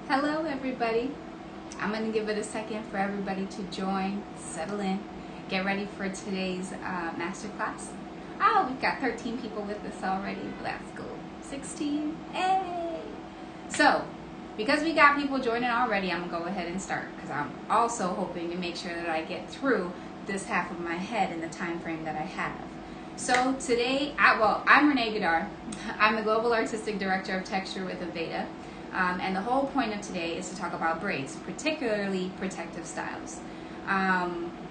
Hello everybody. I'm going to give it a second for everybody to join, settle in, get ready for today's masterclass. Oh, we've got 13 people with us already. Well, that's cool. 16. Hey! So, because we got people joining already, I'm going to go ahead and start because I'm also hoping to make sure that I get through this half of my head in the time frame that I have. So today, I'm Renee Gadar. I'm the Global Artistic Director of Texture with Aveda. And the whole point of today is to talk about braids, particularly protective styles.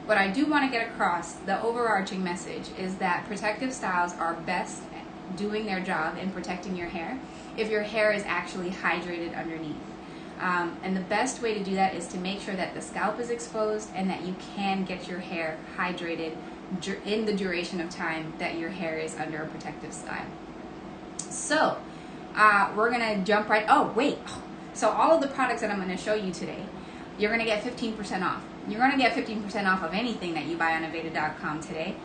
What I do want to get across, the overarching message, is that protective styles are best doing their job in protecting your hair if your hair is actually hydrated underneath. And the best way to do that is to make sure that the scalp is exposed and that you can get your hair hydrated in the duration of time that your hair is under a protective style. So, we're gonna jump right, so all of the products that I'm gonna show you today, you're gonna get 15% off. You're gonna get 15% off of anything that you buy on Aveda.com today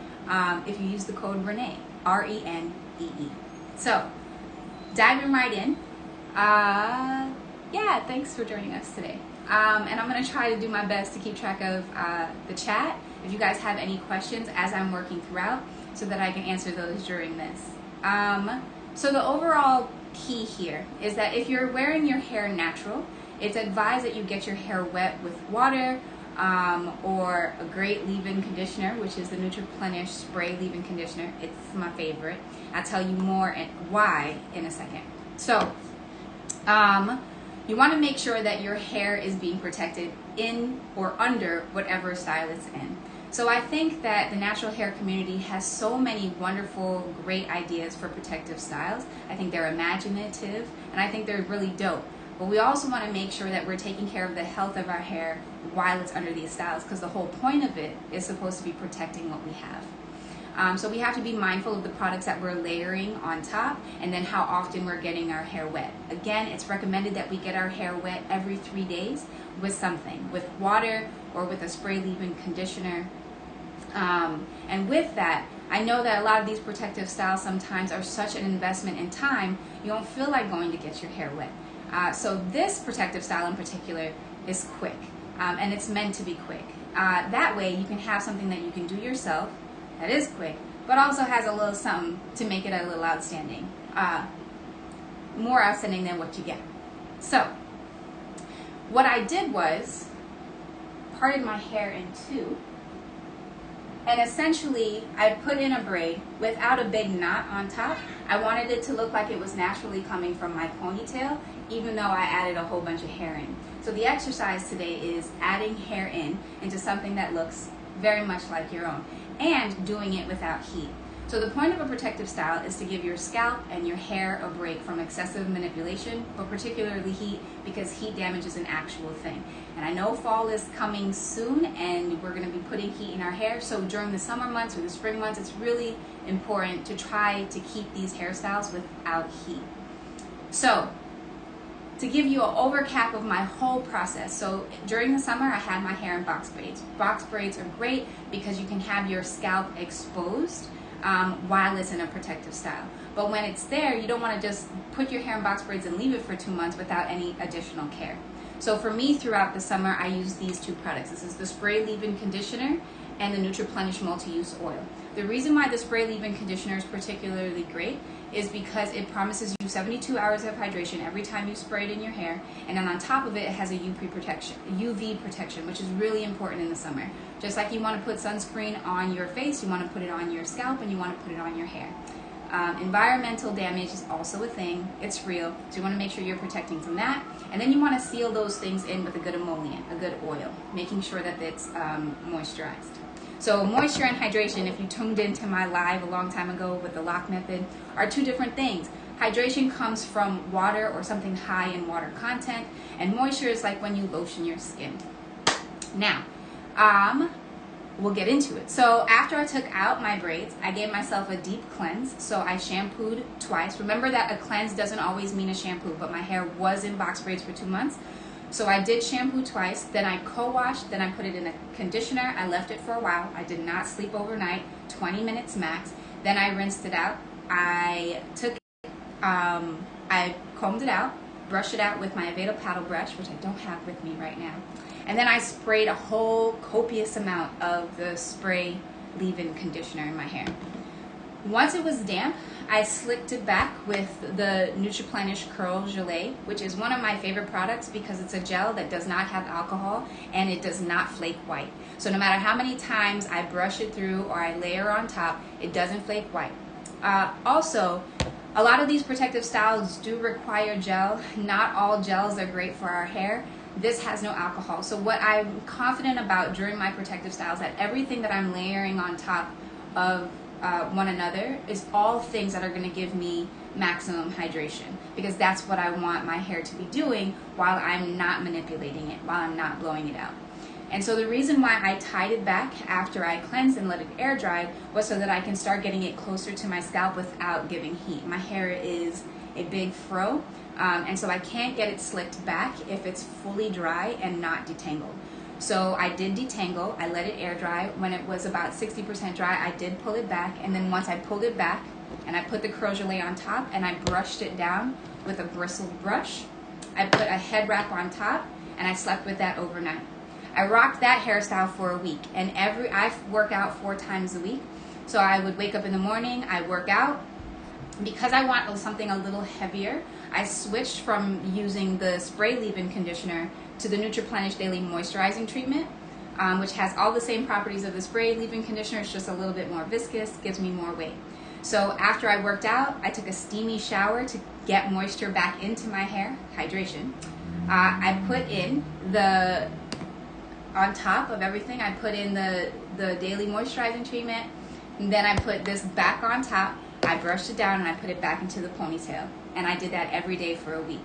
if you use the code Renee, R-E-N-E-E. So, diving right in, yeah, thanks for joining us today. And I'm gonna try to do my best to keep track of the chat, if you guys have any questions as I'm working throughout, so that I can answer those during this. So the overall key here is that if you're wearing your hair natural, it's advised that you get your hair wet with water or a great leave-in conditioner, which is the Nutriplenish Spray Leave-In Conditioner. It's my favorite. I'll tell you more and why in a second. So you want to make sure that your hair is being protected in or under whatever style it's in. So I think that the natural hair community has so many wonderful, great ideas for protective styles. I think they're imaginative, and I think they're really dope. But we also want to make sure that we're taking care of the health of our hair while it's under these styles, because the whole point of it is supposed to be protecting what we have. So we have to be mindful of the products that we're layering on top, and then how often we're getting our hair wet. Again, it's recommended that we get our hair wet every 3 days with something, with water or with a spray leave-in conditioner. And with that, I know that a lot of these protective styles sometimes are such an investment in time, you don't feel like going to get your hair wet. So this protective style in particular is quick, and it's meant to be quick. That way you can have something that you can do yourself that is quick, but also has a little something to make it a little outstanding. More outstanding than what you get. So, what I did was parted my hair in two. And essentially, I put in a braid without a big knot on top. I wanted it to look like it was naturally coming from my ponytail, even though I added a whole bunch of hair in. So the exercise today is adding hair into something that looks very much like your own, and doing it without heat. So the point of a protective style is to give your scalp and your hair a break from excessive manipulation, but particularly heat, because heat damage is an actual thing. And I know fall is coming soon and we're going to be putting heat in our hair, so during the summer months or the spring months, it's really important to try to keep these hairstyles without heat. So, to give you an overcap of my whole process, so during the summer I had my hair in box braids. Box braids are great because you can have your scalp exposed while it's in a protective style. But when it's there, you don't want to just put your hair in box braids and leave it for 2 months without any additional care. So for me, throughout the summer, I use these two products. This is the Spray Leave-In Conditioner and the Nutriplenish Multi-Use Oil. The reason why the Spray Leave-In Conditioner is particularly great is because it promises you 72 hours of hydration every time you spray it in your hair, and then on top of it, it has a UV protection, which is really important in the summer. Just like you want to put sunscreen on your face, you want to put it on your scalp, and you want to put it on your hair. Environmental damage is also a thing. It's real, so you want to make sure you're protecting from that. And then you want to seal those things in with a good emollient, a good oil, making sure that it's moisturized. So moisture and hydration, if you tuned into my live a long time ago with the lock method, are two different things. Hydration comes from water or something high in water content, and moisture is like when you lotion your skin. Now, we'll get into it. So after I took out my braids, I gave myself a deep cleanse. So I shampooed twice. Remember that a cleanse doesn't always mean a shampoo, but my hair was in box braids for 2 months. So I did shampoo twice, then I co-washed, then I put it in a conditioner. I left it for a while. I did not sleep overnight, 20 minutes max. Then I rinsed it out. I took, I combed it out, brushed it out with my Aveda paddle brush, which I don't have with me right now. And then I sprayed a whole copious amount of the spray leave-in conditioner in my hair. Once it was damp, I slicked it back with the Nutriplenish Curl Gelée, which is one of my favorite products because it's a gel that does not have alcohol and it does not flake white. So no matter how many times I brush it through or I layer on top, it doesn't flake white. Also, a lot of these protective styles do require gel. Not all gels are great for our hair. This has no alcohol. So what I'm confident about during my protective styles, that everything that I'm layering on top of one another is all things that are going to give me maximum hydration, because that's what I want my hair to be doing while I'm not manipulating it, while I'm not blowing it out. And so the reason why I tied it back after I cleansed and let it air dry was so that I can start getting it closer to my scalp without giving heat. My hair is a big fro, and so I can't get it slicked back if it's fully dry and not detangled. So I did detangle, I let it air dry. When it was about 60% dry, I did pull it back, and then once I pulled it back and I put the Curl Gelée on top and I brushed it down with a bristled brush, I put a head wrap on top and I slept with that overnight. I rocked that hairstyle for a week, and I work out 4 times a week. So I would wake up in the morning, I work out. Because I want something a little heavier, I switched from using the spray leave-in conditioner to the Nutriplenish Daily Moisturizing treatment, which has all the same properties of the spray leave-in conditioner. It's just a little bit more viscous, gives me more weight. So after I worked out, I took a steamy shower to get moisture back into my hair, hydration. I put in on top of everything, I put in the daily moisturizing treatment, and then I put this back on top. I brushed it down and I put it back into the ponytail, and I did that every day for a week.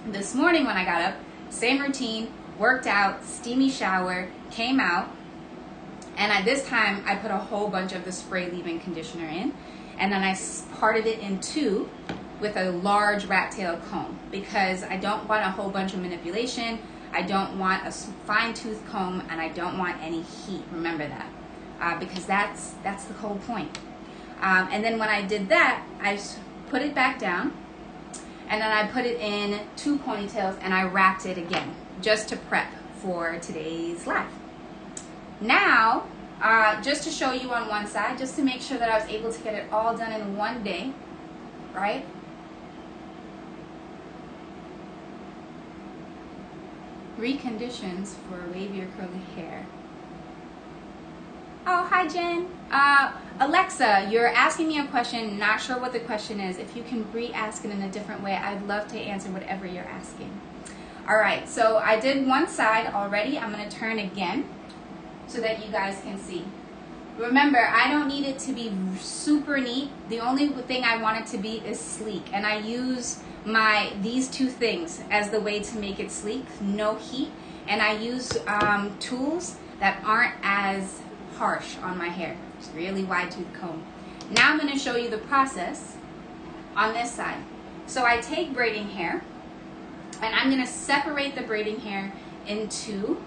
This morning when I got up, same routine, worked out, steamy shower, came out, and this time I put a whole bunch of the spray leave-in conditioner in, and then I parted it in 2 with a large rat tail comb, because I don't want a whole bunch of manipulation, I don't want a fine-tooth comb, and I don't want any heat. Remember that, because that's the whole point. And then when I did that, I put it back down, and then I put it in 2 ponytails, and I wrapped it again, just to prep for today's live. Now, just to show you on one side, just to make sure that I was able to get it all done in one day, right? Reconditions for wavier curly hair. Oh, hi Jen. Alexa, you're asking me a question, not sure what the question is. If you can re-ask it in a different way, I'd love to answer whatever you're asking. All right, so I did one side already. I'm gonna turn again so that you guys can see. Remember, I don't need it to be super neat. The only thing I want it to be is sleek, and I use these 2 things as the way to make it sleek, no heat, and I use tools that aren't as harsh on my hair. It's really wide tooth comb. Now I'm going to show you the process on this side. So I take braiding hair, and I'm going to separate the braiding hair into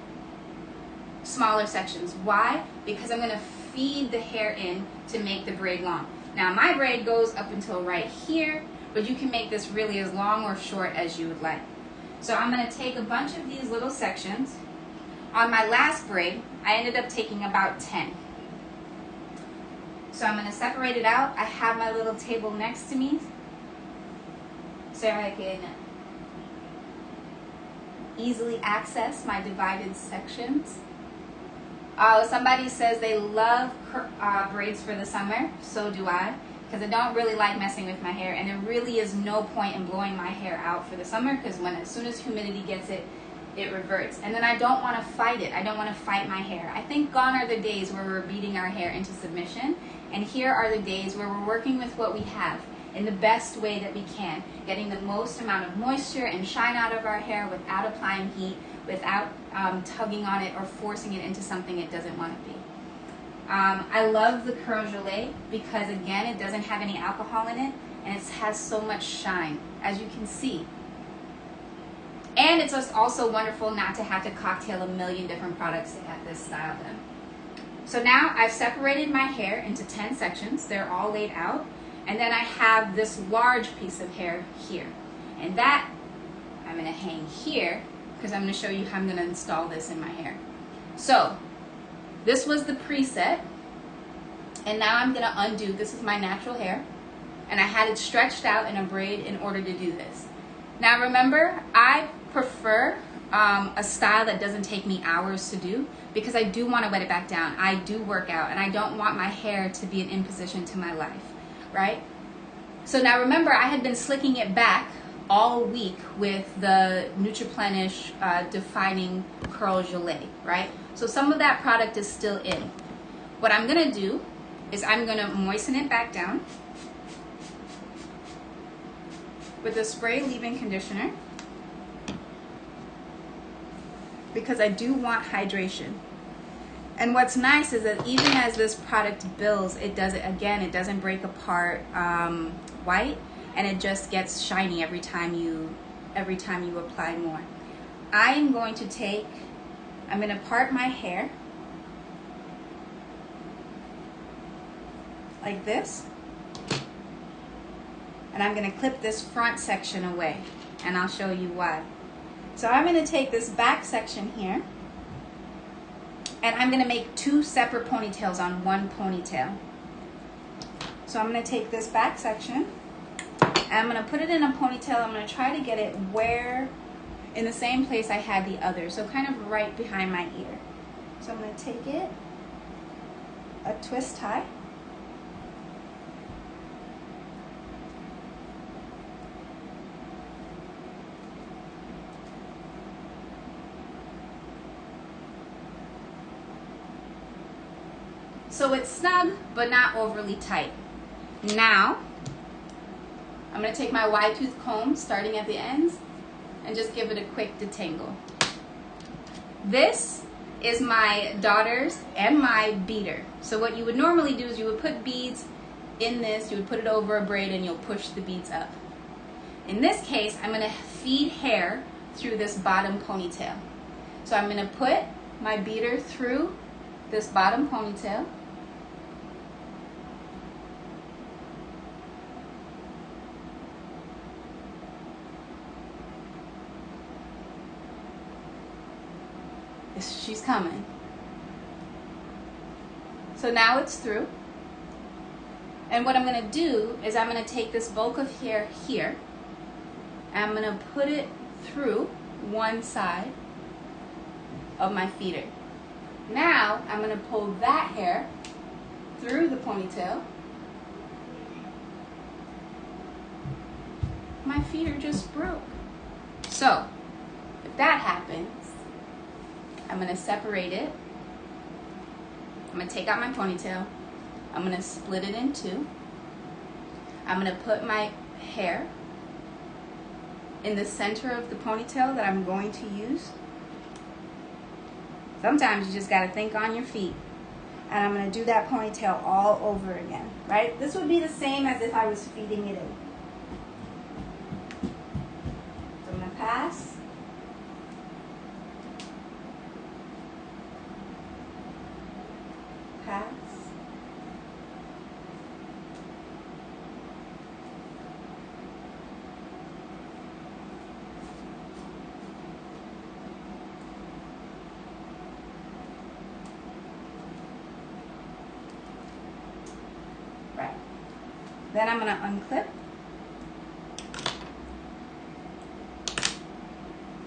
smaller sections. Why? Because I'm going to feed the hair in to make the braid long. Now my braid goes up until right here, but you can make this really as long or short as you would like. So I'm going to take a bunch of these little sections. On my last braid, I ended up taking about 10. So I'm going to separate it out. I have my little table next to me so I can easily access my divided sections. Somebody says they love braids for the summer. So do I, because I don't really like messing with my hair, and there really is no point in blowing my hair out for the summer, because as soon as humidity gets it, it reverts. And then I don't want to fight it. I don't want to fight my hair. I think gone are the days where we're beating our hair into submission, and here are the days where we're working with what we have in the best way that we can, getting the most amount of moisture and shine out of our hair without applying heat, without tugging on it or forcing it into something it doesn't want to be. I love the Curl Gelée because, again, it doesn't have any alcohol in it, and it has so much shine, as you can see. And it's just also wonderful not to have to cocktail a million different products to get this style done. So now I've separated my hair into 10 sections. They're all laid out. And then I have this large piece of hair here. And that I'm going to hang here because I'm going to show you how I'm going to install this in my hair. So this was the preset, and now I'm going to undo. This is my natural hair, and I had it stretched out in a braid in order to do this. Now remember, I prefer a style that doesn't take me hours to do, because I do want to wet it back down. I do work out, and I don't want my hair to be an imposition to my life, right? So now remember, I had been slicking it back all week with the Nutriplenish Defining Curl Gelée, right? So some of that product is still in. What I'm gonna do is I'm gonna moisten it back down with the spray leave-in conditioner, because I do want hydration. And what's nice is that even as this product builds, it doesn't break apart white, and it just gets shiny every time you apply more. I'm going to part my hair like this, and I'm going to clip this front section away, and I'll show you why. So I'm going to take this back section here, and I'm going to make two separate ponytails on one ponytail. So I'm going to take this back section, and I'm going to put it in a ponytail. I'm going to try to get it in the same place I had the other, so kind of right behind my ear. So I'm going to take it, a twist tie, so it's snug but not overly tight. Now I'm going to take my wide tooth comb starting at the ends and just give it a quick detangle. This is my daughter's and my beater. So what you would normally do is you would put beads in this, you would put it over a braid, and you'll push the beads up. In this case, I'm going to feed hair through this bottom ponytail. So I'm going to put my beater through this bottom ponytail, she's coming. So now it's through. And what I'm going to do is I'm going to take this bulk of hair here, and I'm going to put it through one side of my feeder. Now I'm going to pull that hair through the ponytail. My feeder just broke. So if that happens, I'm going to separate it. I'm going to take out my ponytail. I'm going to split it in two. I'm going to put my hair in the center of the ponytail that I'm going to use. Sometimes you just got to think on your feet. And I'm going to do that ponytail all over again, right? This would be the same as if I was feeding it in. So I'm going to pass. Pass. Right. Then I'm going to unclip.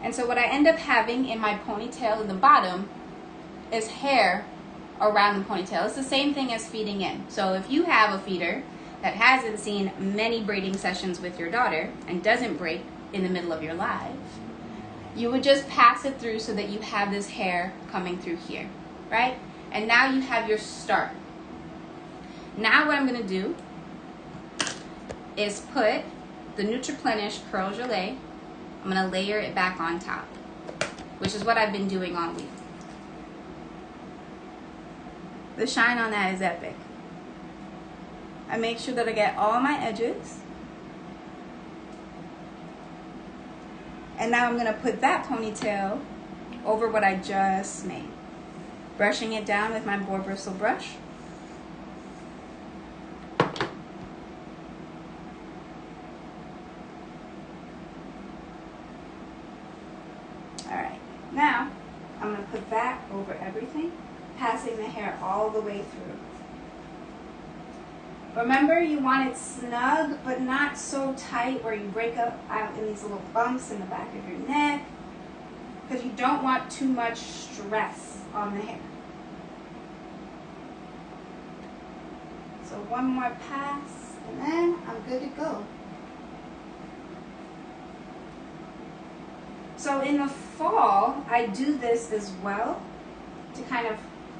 And so what I end up having in my ponytail in the bottom is hair around the ponytail. It's the same thing as feeding in. So if you have a feeder that hasn't seen many braiding sessions with your daughter and doesn't break in the middle of your life, you would just pass it through so that you have this hair coming through here, right? And now you have your start. Now what I'm going to do is put the Nutriplenish Curl Gelée. I'm going to layer it back on top, which is what I've been doing all week. The shine on that is epic. I make sure that I get all my edges. And now I'm going to put that ponytail over what I just made. Brushing it down with my boar bristle brush. Now, I'm going to put that over everything, passing the hair all the way through. Remember, you want it snug, but not so tight where you break up out in these little bumps in the back of your neck, because you don't want too much stress on the hair. So one more pass, and then I'm good to go. So in the fall, I do this as well to kind of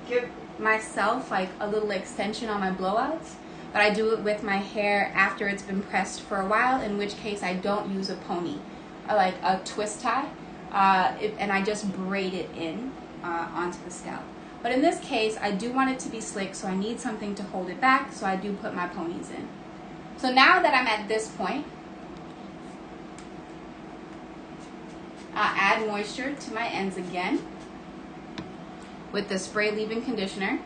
give myself like a little extension on my blowouts. But I do it with my hair after it's been pressed for a while, in which case I don't use a pony, like a twist tie, and I just braid it in onto the scalp. But in this case, I do want it to be slick, so I need something to hold it back, so I do put my ponies in. So now that I'm at this point, I'll add moisture to my ends again with the Spray Leave-In Conditioner.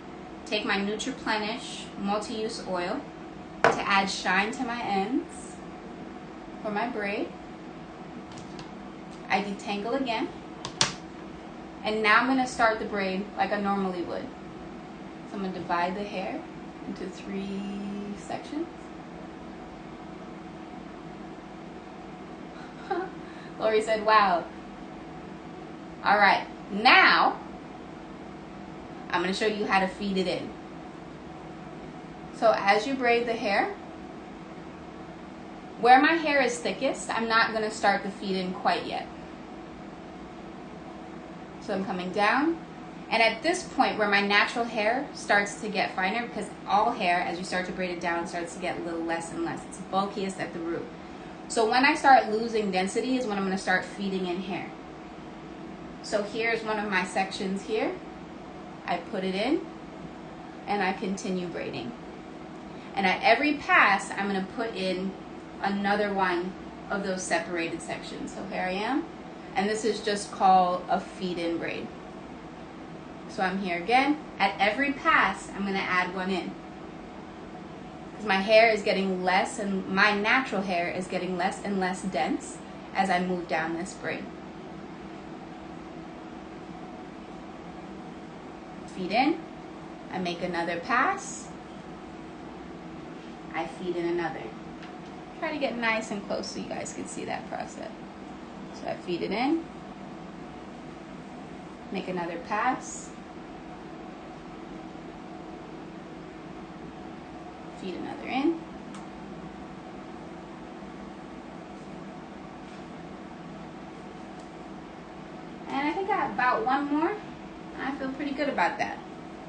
Take my Nutriplenish Multi-Use Oil to add shine to my ends for my braid. I detangle again. And now I'm going to start the braid like I normally would. So I'm going to divide the hair into 3 sections. Lori said, wow. All right, now I'm going to show you how to feed it in. So as you braid the hair, where my hair is thickest, I'm not going to start the feed in quite yet. So I'm coming down, and at this point where my natural hair starts to get finer, because all hair, as you start to braid it down, starts to get a little less and less. It's bulkiest at the root. So when I start losing density is when I'm going to start feeding in hair. So here's one of my sections here. I put it in, and I continue braiding. And at every pass, I'm going to put in another one of those separated sections. So here I am, and this is just called a feed-in braid. So I'm here again. At every pass, I'm going to add one in. Because my hair is getting less, and my natural hair is getting less and less dense as I move down this braid. Feed in, I make another pass, I feed in another. Try to get nice and close so you guys can see that process. So I feed it in, make another pass, feed another in, and I think I have about one more. I feel pretty good about that.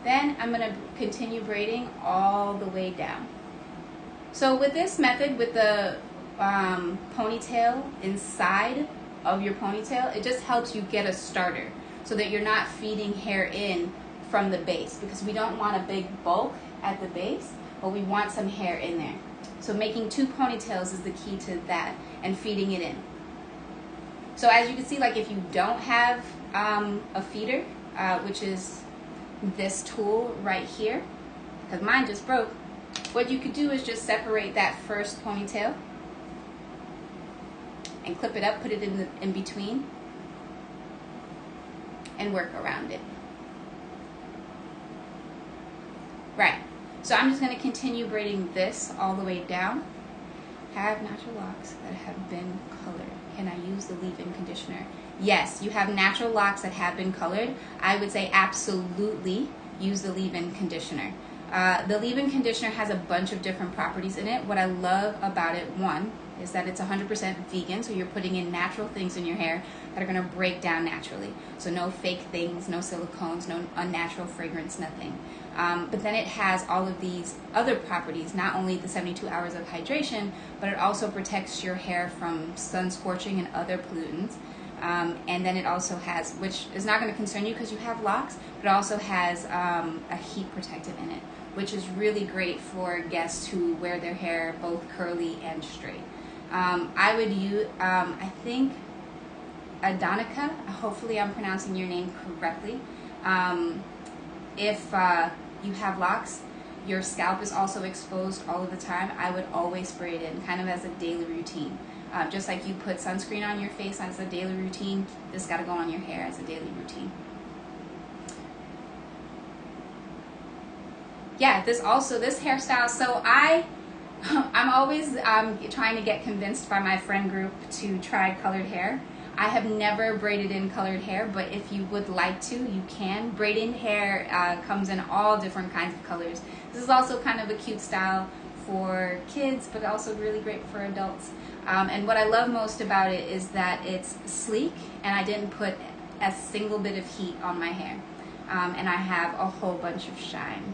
Then I'm going to continue braiding all the way down. So with this method, with the ponytail inside of your ponytail, it just helps you get a starter so that you're not feeding hair in from the base, because we don't want a big bulk at the base, but we want some hair in there. So making 2 ponytails is the key to that, and feeding it in. So as you can see, like if you don't have a feeder, which is this tool right here, because mine just broke, what you could do is just separate that first ponytail and clip it up, put it in between, and work around it. Right, so I'm just going to continue braiding this all the way down. Have natural locks that have been colored. Can I use the leave-in conditioner? Yes, you have natural locks that have been colored. I would say absolutely use the leave-in conditioner. The leave-in conditioner has a bunch of different properties in it. What I love about it, one, is that it's 100% vegan, so you're putting in natural things in your hair that are going to break down naturally. So no fake things, no silicones, no unnatural fragrance, nothing. But then it has all of these other properties, not only the 72 hours of hydration, but it also protects your hair from sun scorching and other pollutants. And then it also has, which is not going to concern you because you have locks, but it also has a heat protectant in it, which is really great for guests who wear their hair both curly and straight. I would use, I think, Adonica, hopefully I'm pronouncing your name correctly. If you have locks, your scalp is also exposed all of the time, I would always spray it in, kind of as a daily routine. Just like you put sunscreen on your face as a daily routine, this got to go on your hair as a daily routine. Yeah, this hairstyle, so I'm always trying to get convinced by my friend group to try colored hair. I have never braided in colored hair, but if you would like to, you can. Braiding hair comes in all different kinds of colors. This is also kind of a cute style for kids, but also really great for adults. And what I love most about it is that it's sleek, and I didn't put a single bit of heat on my hair. And I have a whole bunch of shine.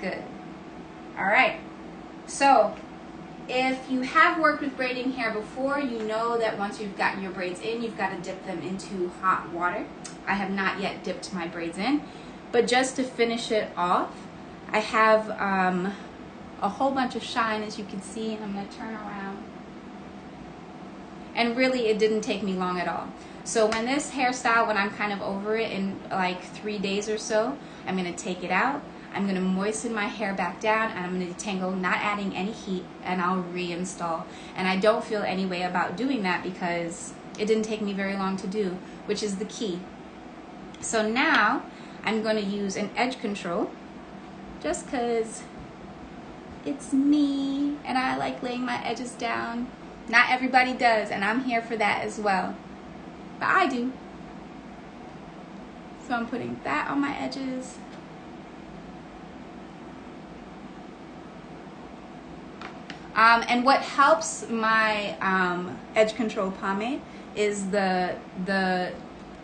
Good. All right. So if you have worked with braiding hair before, you know that once you've gotten your braids in, you've got to dip them into hot water. I have not yet dipped my braids in, but just to finish it off, I have a whole bunch of shine, as you can see, and I'm going to turn around. And really, it didn't take me long at all. So when this hairstyle, when I'm kind of over it in like 3 days or so, I'm going to take it out. I'm going to moisten my hair back down, and I'm going to detangle, not adding any heat, and I'll reinstall. And I don't feel any way about doing that because it didn't take me very long to do, which is the key. So now I'm going to use an edge control, just because it's me and I like laying my edges down. Not everybody does, and I'm here for that as well, but I do. So I'm putting that on my edges. And what helps my edge control pomade is the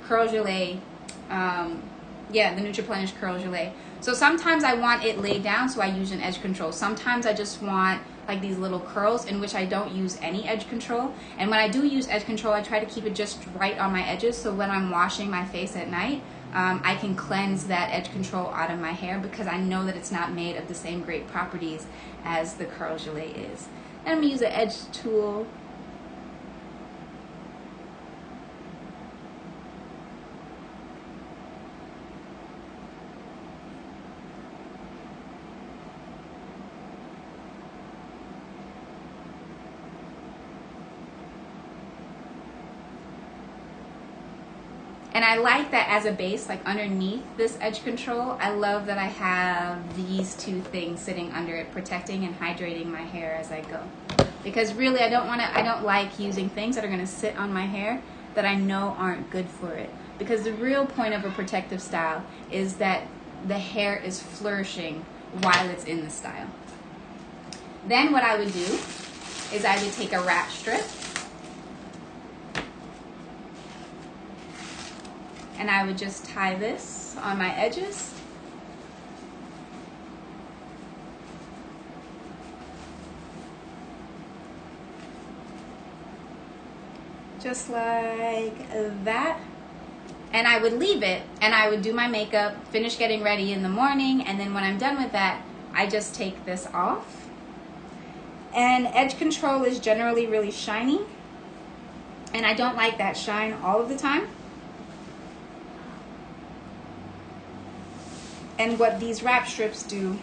Curl Gelée, the Nutriplenish Curl Gelée. So sometimes I want it laid down, so I use an edge control. Sometimes I just want like these little curls, in which I don't use any edge control. And when I do use edge control, I try to keep it just right on my edges, so when I'm washing my face at night, I can cleanse that edge control out of my hair, because I know that it's not made of the same great properties as the Curl Gelée is. And I'm going to use an edge tool. And I like that as a base, like underneath this edge control, I love that I have these two things sitting under it, protecting and hydrating my hair as I go. Because really, I don't like using things that are gonna sit on my hair that I know aren't good for it. Because the real point of a protective style is that the hair is flourishing while it's in the style. Then what I would do is I would take a wrap strip, and I would just tie this on my edges. Just like that. And I would leave it, and I would do my makeup, finish getting ready in the morning, and then when I'm done with that, I just take this off. And edge control is generally really shiny, and I don't like that shine all of the time. And what these wrap strips do,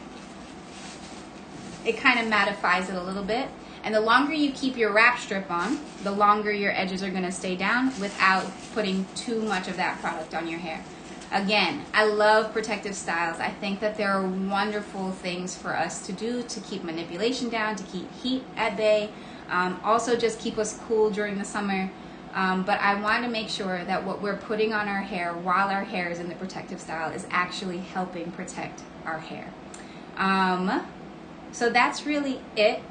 it kind of mattifies it a little bit. And the longer you keep your wrap strip on, the longer your edges are going to stay down without putting too much of that product on your hair. Again, I love protective styles. I think that there are wonderful things for us to do to keep manipulation down, to keep heat at bay, also just keep us cool during the summer. But I want to make sure that what we're putting on our hair while our hair is in the protective style is actually helping protect our hair. So that's really it.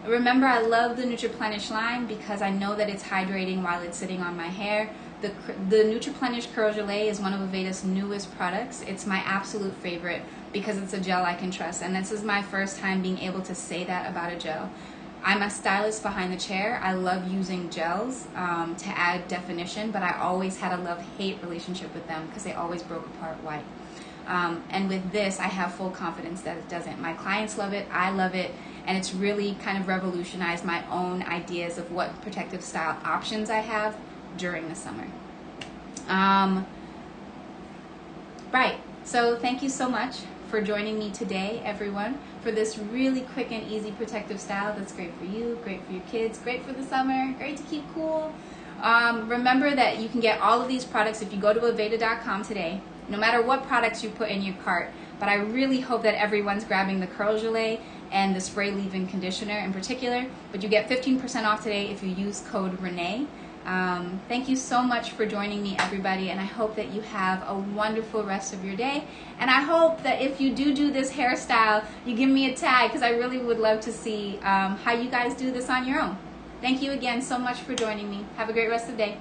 Remember, I love the Nutriplenish line because I know that it's hydrating while it's sitting on my hair. The Nutriplenish Curl Gelée is one of Aveda's newest products. It's my absolute favorite because it's a gel I can trust. And this is my first time being able to say that about a gel. I'm a stylist behind the chair. I love using gels to add definition, but I always had a love-hate relationship with them because they always broke apart white. And with this, I have full confidence that it doesn't. My clients love it, I love it, and it's really kind of revolutionized my own ideas of what protective style options I have during the summer. Right, so thank you so much for joining me today, everyone, for this really quick and easy protective style that's great for you, great for your kids, great for the summer, great to keep cool. Remember that you can get all of these products if you go to Aveda.com today, no matter what products you put in your cart. But I really hope that everyone's grabbing the Curl Gelée and the Spray Leave-In Conditioner in particular. But you get 15% off today if you use code Renee. Thank you so much for joining me, everybody, and I hope that you have a wonderful rest of your day. And I hope that if you do this hairstyle, you give me a tag, because I really would love to see how you guys do this on your own. Thank you again so much for joining me. Have a great rest of the day.